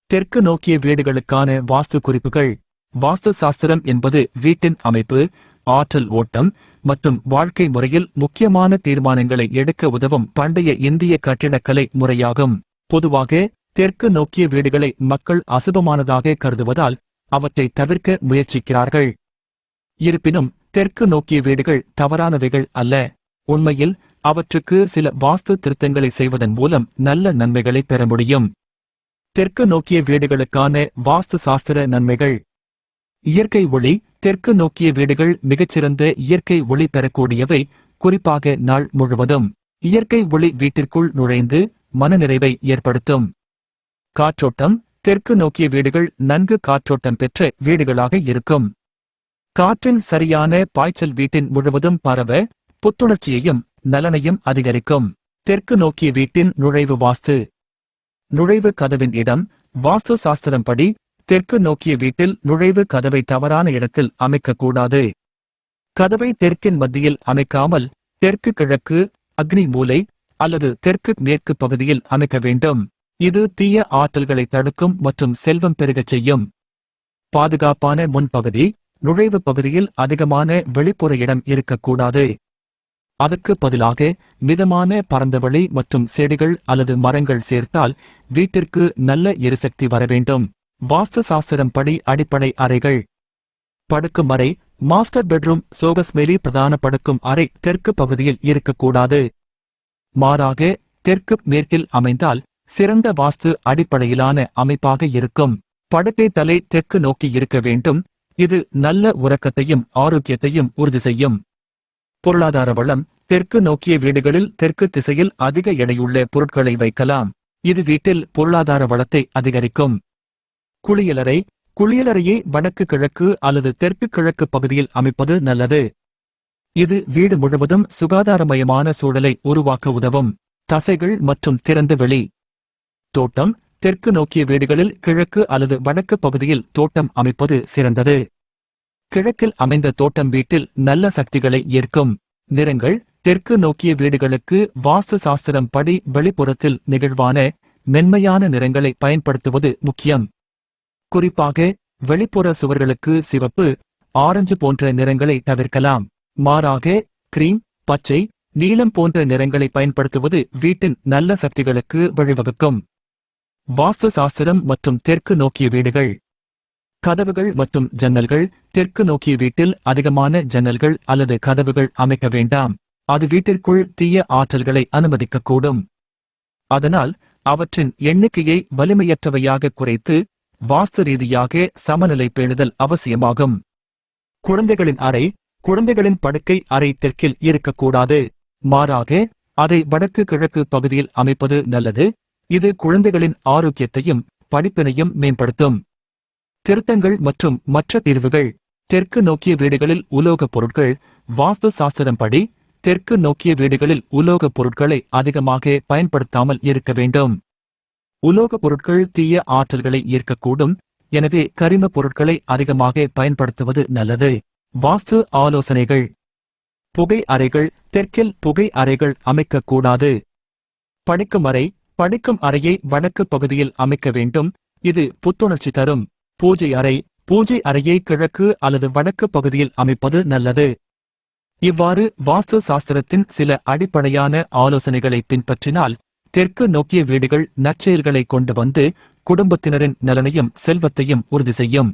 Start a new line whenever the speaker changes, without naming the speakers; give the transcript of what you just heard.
தெற்கு நோக்கிய வீடுகளுக்கான வாஸ்து குறிப்புகள். வாஸ்து சாஸ்திரம் என்பது வீட்டின் அமைப்பு, ஆற்றல் ஓட்டம் மற்றும் வாழ்க்கை முறையில் முக்கியமான தீர்மானங்களை எடுக்க உதவும் பண்டைய இந்திய கட்டிடக்கலை முறையாகும். பொதுவாக தெற்கு நோக்கிய வீடுகளை மக்கள் அசுபமானதாக கருதுவதால் அவற்றை தவிர்க்க முயற்சிக்கிறார்கள். இருப்பினும் தெற்கு நோக்கிய வீடுகள் தவறானவைகள் அல்ல. உண்மையில் அவற்றுக்கு சில வாஸ்து திருத்தங்களை செய்வதன் மூலம் நல்ல நன்மைகளை பெற முடியும். தெற்கு நோக்கிய வீடுகளுக்கான வாஸ்து சாஸ்திர நன்மைகள். இயற்கை ஒளி. தெற்கு நோக்கிய வீடுகள் மிகச்சிறந்த இயற்கை ஒளி பெறக்கூடியவை, குறிப்பாக நாள் முழுவதும். இயற்கை ஒளி வீட்டிற்குள் நுழைந்து மனநிறைவை ஏற்படுத்தும். காற்றோட்டம். தெற்கு நோக்கிய வீடுகள் நன்கு காற்றோட்டம் பெற்ற வீடுகளாக இருக்கும். காற்றின் சரியான பாய்ச்சல் வீட்டின் முழுவதும் பரவ புத்துணர்ச்சியையும் நலனையும் அதிகரிக்கும். தெற்கு நோக்கிய வீட்டின் நுழைவு வாஸ்து. நுழைவு கதவின் இடம். வாஸ்து சாஸ்திரம்படி தெற்கு நோக்கிய வீட்டில் நுழைவு கதவை தவறான இடத்தில் அமைக்கக்கூடாது. கதவை தெற்கின் மத்தியில் அமைக்காமல் தெற்கு கிழக்கு, அக்னி மூலை அல்லது தெற்கு மேற்கு பகுதியில் அமைக்க வேண்டும். இது தீய ஆற்றல்களை தடுக்கும் மற்றும் செல்வம் பெருகச் செய்யும். பாதுகாப்பான முன்பகுதி. நுழைவு பகுதியில் அதிகமான வெளிப்புற இடம் இருக்கக்கூடாது. அதற்கு பதிலாக மிதமான பரந்தவெளி மற்றும் செடிகள் அல்லது மரங்கள் சேர்த்தால் வீட்டிற்கு நல்ல எரிசக்தி வரவேண்டும். வாஸ்து சாஸ்திரம் படி அடிப்படை அறைகள். படுக்கும் அறை. மாஸ்டர் பெட்ரூம் சோகஸ்மேலி பிரதான படுக்கும் அறை தெற்கு பகுதியில் இருக்கக்கூடாது. மாறாக தெற்கு மேற்கில் அமைந்தால் சிறந்த வாஸ்து அடிப்படையிலான அமைப்பாக இருக்கும். படுக்கை தலை தெற்கு நோக்கி இருக்க வேண்டும். இது நல்ல உறக்கத்தையும் ஆரோக்கியத்தையும் உறுதி செய்யும். பொருளாதார வளம். தெற்கு நோக்கிய வீடுகளில் தெற்கு திசையில் அதிக எடையுள்ள பொருட்களை வைக்கலாம். இது வீட்டில் பொருளாதார வளத்தை அதிகரிக்கும். குளியலறை. குளியலறையை வடக்கு கிழக்கு அல்லது தெற்கு கிழக்கு பகுதியில் அமைப்பது நல்லது. இது வீடு முழுவதும் சுகாதாரமயமான சூழலை உருவாக்க உதவும். தசைகள் மற்றும் திறந்த வெளி. தோட்டம். தெற்கு நோக்கிய வீடுகளில் கிழக்கு அல்லது வடக்கு பகுதியில் தோட்டம் அமைப்பது சிறந்தது. கிழக்கில் அமைந்த தோட்டம் வீட்டில் நல்ல சக்திகளை ஈர்க்கும். நிறங்கள். தெற்கு நோக்கிய வீடுகளுக்கு வாஸ்து சாஸ்திரம் படி வெளிப்புறத்தில் நெகிழ்வான மென்மையான நிறங்களை பயன்படுத்துவது முக்கியம். குறிப்பாக வெளிப்புற சுவர்களுக்கு சிவப்பு, ஆரஞ்சு போன்ற நிறங்களை தவிர்க்கலாம். மாறாக கிரீம், பச்சை, நீலம் போன்ற நிறங்களை பயன்படுத்துவது வீட்டின் நல்ல சக்திகளுக்கு வழிவகுக்கும். வாஸ்து சாஸ்திரம் மற்றும் தெற்கு நோக்கிய வீடுகள். கதவுகள் மற்றும் ஜன்னல்கள். தெற்கு நோக்கிய வீட்டில் அதிகமான ஜன்னல்கள் அல்லது கதவுகள் அமைக்க வேண்டாம். அது வீட்டிற்குள் தீய ஆற்றல்களை அனுமதிக்கக்கூடும். அதனால் அவற்றின் எண்ணிக்கையை வலிமையற்றவையாக குறைத்து வாஸ்து ரீதியாக சமநிலை பேணுதல் அவசியமாகும். குழந்தைகளின் அறை. குழந்தைகளின் படுக்கை அறை தெற்கில் இருக்கக்கூடாது. மாறாக அதை வடக்கு கிழக்கு பகுதியில் அமைப்பது நல்லது. இது குழந்தைகளின் ஆரோக்கியத்தையும் படிப்பினையும் மேம்படுத்தும். திருத்தங்கள் மற்றும் மற்ற தீர்வுகள். தெற்கு நோக்கிய வீடுகளில் உலோகப் பொருட்கள். வாஸ்து சாஸ்திரம்படி தெற்கு நோக்கிய வீடுகளில் உலோகப் பொருட்களை அதிகமாக பயன்படுத்தாமல் இருக்க வேண்டும். உலோகப் பொருட்கள் தீய ஆற்றல்களை ஈர்க்கக்கூடும். எனவே கரிம பொருட்களை அதிகமாக பயன்படுத்துவது நல்லது. வாஸ்து ஆலோசனைகள். புகை அறைகள். தெற்கில் புகை அறைகள் அமைக்கக்கூடாது. படிக்கும் அறை. படிக்கும் அறையை வடக்கு பகுதியில் அமைக்க வேண்டும். இது புத்துணர்ச்சி தரும். பூஜை அறை. பூஜை அறையை கிழக்கு அல்லது வடக்கு பகுதியில் அமைப்பது நல்லது. இவ்வாறு வாஸ்து சாஸ்திரத்தின் சில அடிப்படையான ஆலோசனைகளை பின்பற்றினால் தெற்கு நோக்கிய வீடுகள் நற்செயல்களை கொண்டு வந்து குடும்பத்தினரின் நலனையும் செல்வத்தையும் உறுதி செய்யும்.